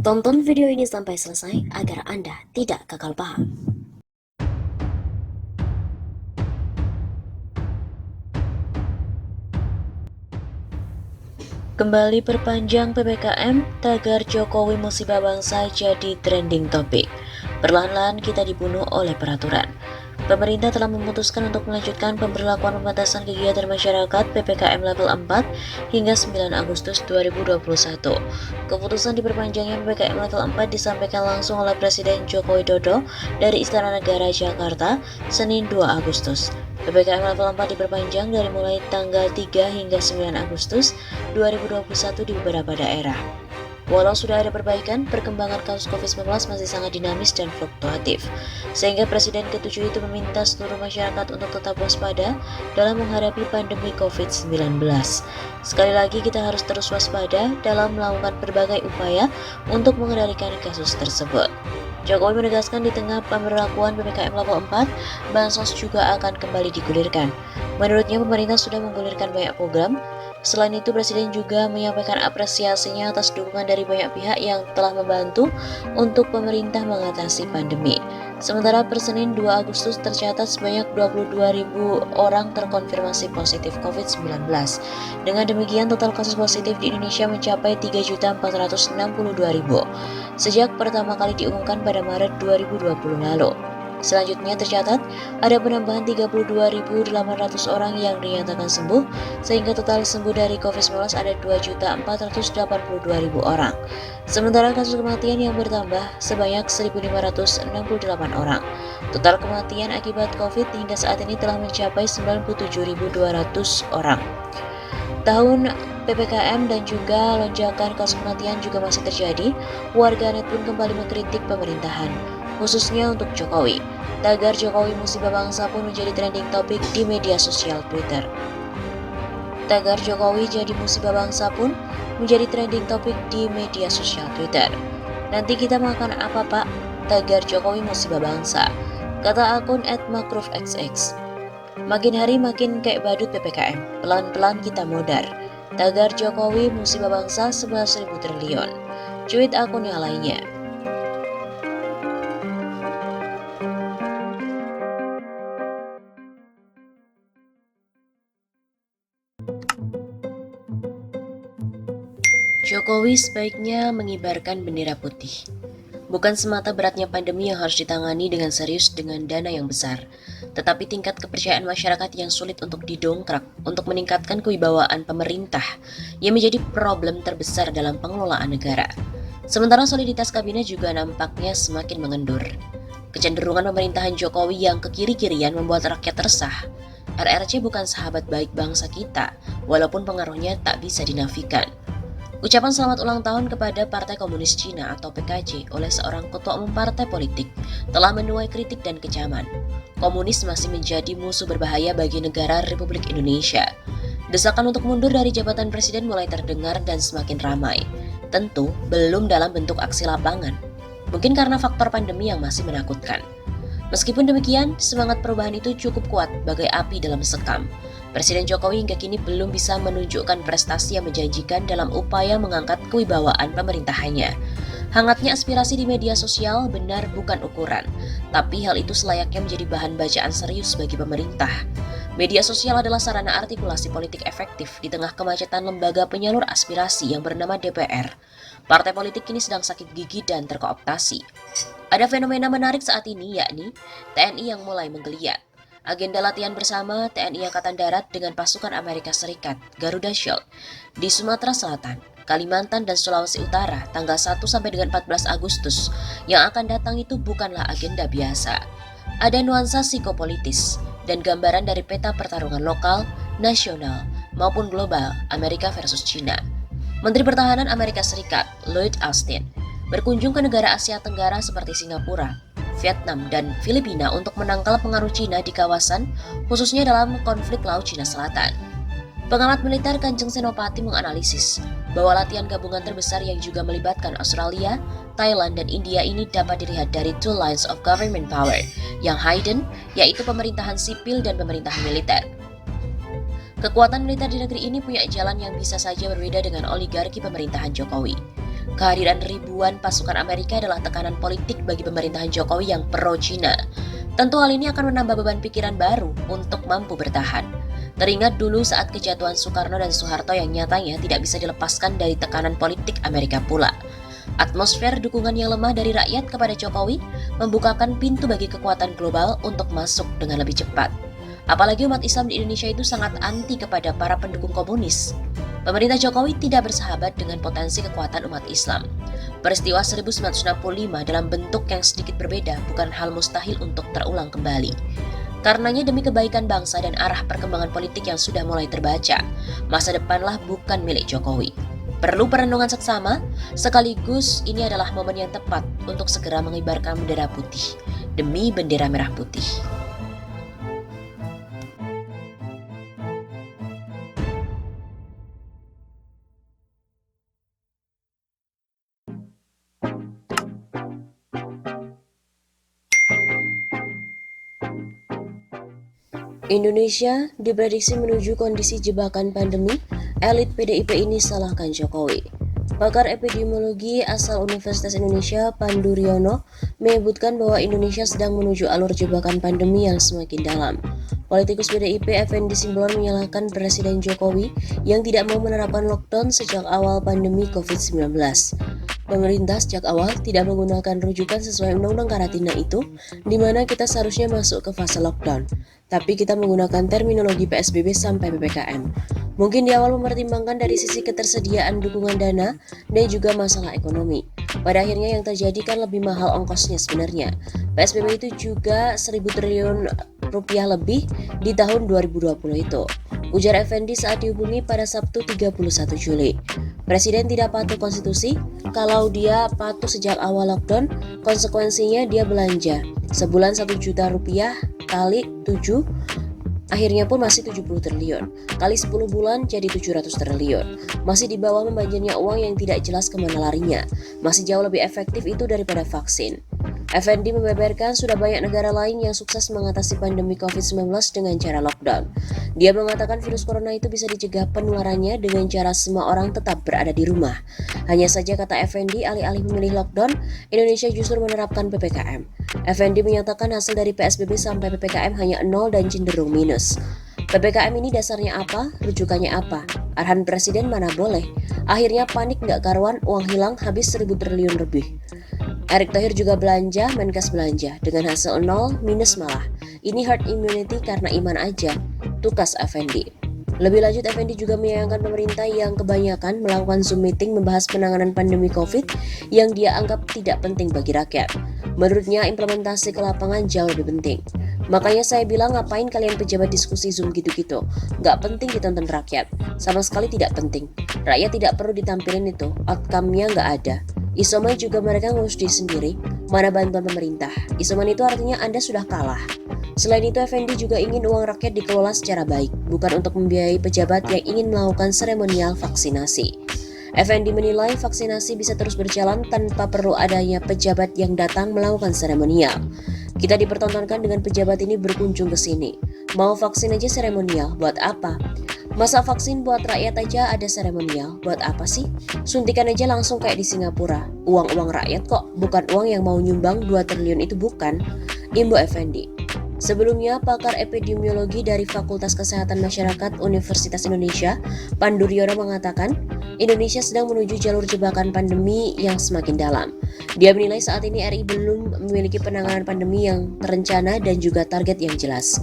Tonton video ini sampai selesai agar Anda tidak gagal paham. Kembali perpanjang PPKM, tagar Jokowi musibah bangsa jadi trending topik. Perlahan-lahan kita dibunuh oleh peraturan. Pemerintah telah memutuskan untuk melanjutkan pemberlakuan pembatasan kegiatan masyarakat PPKM level 4 hingga 9 Agustus 2021. Keputusan diperpanjangnya PPKM level 4 disampaikan langsung oleh Presiden Joko Widodo dari Istana Negara Jakarta, Senin 2 Agustus. PPKM level 4 diperpanjang dari mulai tanggal 3 hingga 9 Agustus 2021 di beberapa daerah. Walau sudah ada perbaikan, perkembangan kasus COVID-19 masih sangat dinamis dan fluktuatif, sehingga Presiden ke-7 itu meminta seluruh masyarakat untuk tetap waspada dalam menghadapi pandemi COVID-19. Sekali lagi, kita harus terus waspada dalam melakukan berbagai upaya untuk mengendalikan kasus tersebut. Jokowi menegaskan di tengah pemberlakuan PPKM level 4, bansos juga akan kembali digulirkan. Menurutnya, pemerintah sudah menggulirkan banyak program. Selain itu, Presiden juga menyampaikan apresiasinya atas dukungan dari banyak pihak yang telah membantu untuk pemerintah mengatasi pandemi. Sementara per Senin 2 Agustus tercatat sebanyak 22.000 orang terkonfirmasi positif COVID-19. Dengan demikian, total kasus positif di Indonesia mencapai 3.462.000 sejak pertama kali diumumkan pada Maret 2020 lalu. Selanjutnya tercatat ada penambahan 32.800 orang yang dinyatakan sembuh, sehingga total sembuh dari COVID-19 ada 2.482.000 orang. Sementara kasus kematian yang bertambah sebanyak 1.568 orang. Total kematian akibat COVID hingga saat ini telah mencapai 97.200 orang. Tahun PPKM dan juga lonjakan kasus kematian juga masih terjadi. Warganet pun kembali mengkritik pemerintahan, khususnya untuk Jokowi. Tagar Jokowi musibah bangsa pun menjadi trending topik di media sosial Twitter. Tagar Jokowi jadi musibah bangsa pun menjadi trending topik di media sosial Twitter. Nanti kita makan apa, Pak? Tagar Jokowi musibah bangsa, kata akun @makrufxx. Makin hari makin kayak badut PPKM, pelan-pelan kita modar. Tagar Jokowi musibah bangsa 11.000 triliun. Cuit akun yang lainnya. Jokowi sebaiknya mengibarkan bendera putih. Bukan semata beratnya pandemi yang harus ditangani dengan serius dengan dana yang besar, tetapi tingkat kepercayaan masyarakat yang sulit untuk didongkrak untuk meningkatkan kewibawaan pemerintah yang menjadi problem terbesar dalam pengelolaan negara. Sementara soliditas kabinet juga nampaknya semakin mengendur. Kecenderungan pemerintahan Jokowi yang kekiri-kirian membuat rakyat resah. RRC bukan sahabat baik bangsa kita, walaupun pengaruhnya tak bisa dinafikan. Ucapan selamat ulang tahun kepada Partai Komunis Cina atau PKC oleh seorang ketua umum partai politik telah menuai kritik dan kecaman. Komunis masih menjadi musuh berbahaya bagi negara Republik Indonesia. Desakan untuk mundur dari jabatan presiden mulai terdengar dan semakin ramai. Tentu belum dalam bentuk aksi lapangan. Mungkin karena faktor pandemi yang masih menakutkan. Meskipun demikian, semangat perubahan itu cukup kuat bagai api dalam sekam. Presiden Jokowi hingga kini belum bisa menunjukkan prestasi yang menjanjikan dalam upaya mengangkat kewibawaan pemerintahannya. Hangatnya aspirasi di media sosial benar bukan ukuran, tapi hal itu selayaknya menjadi bahan bacaan serius bagi pemerintah. Media sosial adalah sarana artikulasi politik efektif di tengah kemacetan lembaga penyalur aspirasi yang bernama DPR. Partai politik kini sedang sakit gigi dan terkooptasi. Ada fenomena menarik saat ini, yakni TNI yang mulai menggeliat. Agenda latihan bersama TNI Angkatan Darat dengan pasukan Amerika Serikat, Garuda Shield, di Sumatera Selatan, Kalimantan, dan Sulawesi Utara tanggal 1 sampai dengan 14 Agustus yang akan datang itu bukanlah agenda biasa. Ada nuansa psikopolitis dan gambaran dari peta pertarungan lokal, nasional, maupun global Amerika versus China. Menteri Pertahanan Amerika Serikat, Lloyd Austin, berkunjung ke negara Asia Tenggara seperti Singapura, Vietnam, dan Filipina untuk menangkal pengaruh Cina di kawasan, khususnya dalam konflik Laut Cina Selatan. Pengamat militer Kanjeng Senopati menganalisis bahwa latihan gabungan terbesar yang juga melibatkan Australia, Thailand, dan India ini dapat dilihat dari two lines of government power yang hidden, yaitu pemerintahan sipil dan pemerintahan militer. Kekuatan militer di negeri ini punya jalan yang bisa saja berbeda dengan oligarki pemerintahan Jokowi. Kehadiran ribuan pasukan Amerika adalah tekanan politik bagi pemerintahan Jokowi yang pro-Cina. Tentu hal ini akan menambah beban pikiran baru untuk mampu bertahan. Teringat dulu saat kejatuhan Soekarno dan Soeharto yang nyatanya tidak bisa dilepaskan dari tekanan politik Amerika pula. Atmosfer dukungan yang lemah dari rakyat kepada Jokowi membukakan pintu bagi kekuatan global untuk masuk dengan lebih cepat. Apalagi umat Islam di Indonesia itu sangat anti kepada para pendukung komunis. Pemerintah Jokowi tidak bersahabat dengan potensi kekuatan umat Islam. Peristiwa 1965 dalam bentuk yang sedikit berbeda bukan hal mustahil untuk terulang kembali. Karenanya demi kebaikan bangsa dan arah perkembangan politik yang sudah mulai terbaca, masa depanlah bukan milik Jokowi. Perlu perenungan seksama, sekaligus ini adalah momen yang tepat untuk segera mengibarkan bendera putih demi bendera merah putih. Indonesia diprediksi menuju kondisi jebakan pandemi, elit PDIP ini salahkan Jokowi. Pakar epidemiologi asal Universitas Indonesia, Pandu Riono, menyebutkan bahwa Indonesia sedang menuju alur jebakan pandemi yang semakin dalam. Politikus PDIP Effendi Simbolon menyalahkan Presiden Jokowi yang tidak mau menerapkan lockdown sejak awal pandemi COVID-19. Pemerintah sejak awal tidak menggunakan rujukan sesuai Undang-Undang Karantina itu, di mana kita seharusnya masuk ke fase lockdown. Tapi kita menggunakan terminologi PSBB sampai PPKM. Mungkin di awal mempertimbangkan dari sisi ketersediaan dukungan dana dan juga masalah ekonomi. Pada akhirnya yang terjadi kan lebih mahal ongkosnya sebenarnya. PSBB itu juga 1.000 triliun rupiah lebih di tahun 2020 itu. Ujar Effendi saat dihubungi pada Sabtu 31 Juli. Presiden tidak patuh konstitusi, kalau dia patuh sejak awal lockdown, konsekuensinya dia belanja. Sebulan 1 juta rupiah kali 7, akhirnya pun masih 70 triliun. Kali 10 bulan jadi 700 triliun. Masih di bawah membanjirnya uang yang tidak jelas kemana larinya. Masih jauh lebih efektif itu daripada vaksin. Effendi membeberkan sudah banyak negara lain yang sukses mengatasi pandemi COVID-19 dengan cara lockdown. Dia mengatakan virus corona itu bisa dicegah penularannya dengan cara semua orang tetap berada di rumah. Hanya saja kata Effendi, alih-alih memilih lockdown, Indonesia justru menerapkan PPKM. Effendi menyatakan hasil dari PSBB sampai PPKM hanya 0 dan cenderung minus. PPKM ini dasarnya apa? Rujukannya apa? Arahan presiden mana boleh? Akhirnya panik nggak karuan, uang hilang habis 1.000 triliun lebih. Erick Thohir juga belanja, Menkes belanja, dengan hasil 0 minus malah. Ini herd immunity karena iman aja, tukas Effendi. Lebih lanjut, Effendi juga menyayangkan pemerintah yang kebanyakan melakukan Zoom meeting membahas penanganan pandemi COVID yang dia anggap tidak penting bagi rakyat. Menurutnya, implementasi ke lapangan jauh lebih penting. Makanya saya bilang ngapain kalian pejabat diskusi Zoom gitu-gitu. Nggak penting ditonton rakyat. Sama sekali tidak penting. Rakyat tidak perlu ditampilin itu. Outcome-nya nggak ada. Isoman juga mereka ngurus diri sendiri. Mana bantuan pemerintah? Isoman itu artinya Anda sudah kalah. Selain itu, Effendi juga ingin uang rakyat dikelola secara baik, bukan untuk membiayai pejabat yang ingin melakukan seremonial vaksinasi. Effendi menilai vaksinasi bisa terus berjalan tanpa perlu adanya pejabat yang datang melakukan seremonial. Kita dipertontonkan dengan pejabat ini berkunjung ke sini. Mau vaksin aja seremonial, buat apa? Masa vaksin buat rakyat aja ada seremonial, buat apa sih? Suntikan aja langsung kayak di Singapura. Uang-uang rakyat kok, bukan uang yang mau nyumbang 2 triliun itu bukan. Imbu Effendi. Sebelumnya, pakar epidemiologi dari Fakultas Kesehatan Masyarakat Universitas Indonesia, Pandu Riono mengatakan, Indonesia sedang menuju jalur jebakan pandemi yang semakin dalam. Dia menilai saat ini RI belum memiliki penanganan pandemi yang terencana dan juga target yang jelas.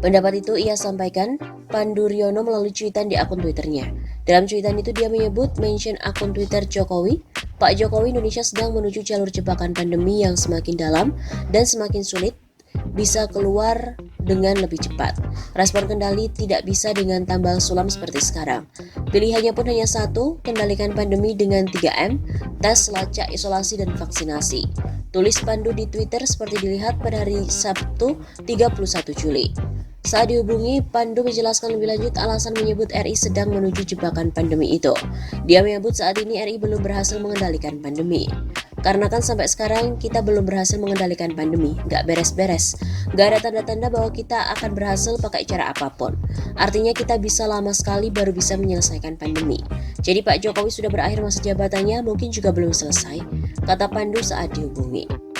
Pendapat itu ia sampaikan Pandu Riono melalui cuitan di akun Twitternya. Dalam cuitan itu dia menyebut mention akun Twitter Jokowi, Pak Jokowi, Indonesia sedang menuju jalur jebakan pandemi yang semakin dalam dan semakin sulit, bisa keluar dengan lebih cepat. Respon kendali tidak bisa dengan tambal sulam seperti sekarang. Pilihannya pun hanya satu, kendalikan pandemi dengan 3M, tes, lacak, isolasi, dan vaksinasi. Tulis Pandu di Twitter seperti dilihat pada hari Sabtu 31 Juli. Saat dihubungi, Pandu menjelaskan lebih lanjut alasan menyebut RI sedang menuju jebakan pandemi itu. Dia menyebut saat ini RI belum berhasil mengendalikan pandemi. Karena kan sampai sekarang kita belum berhasil mengendalikan pandemi, nggak beres-beres. Nggak ada tanda-tanda bahwa kita akan berhasil pakai cara apapun. Artinya kita bisa lama sekali baru bisa menyelesaikan pandemi. Jadi Pak Jokowi sudah berakhir masa jabatannya, mungkin juga belum selesai, kata Pandu saat dihubungi.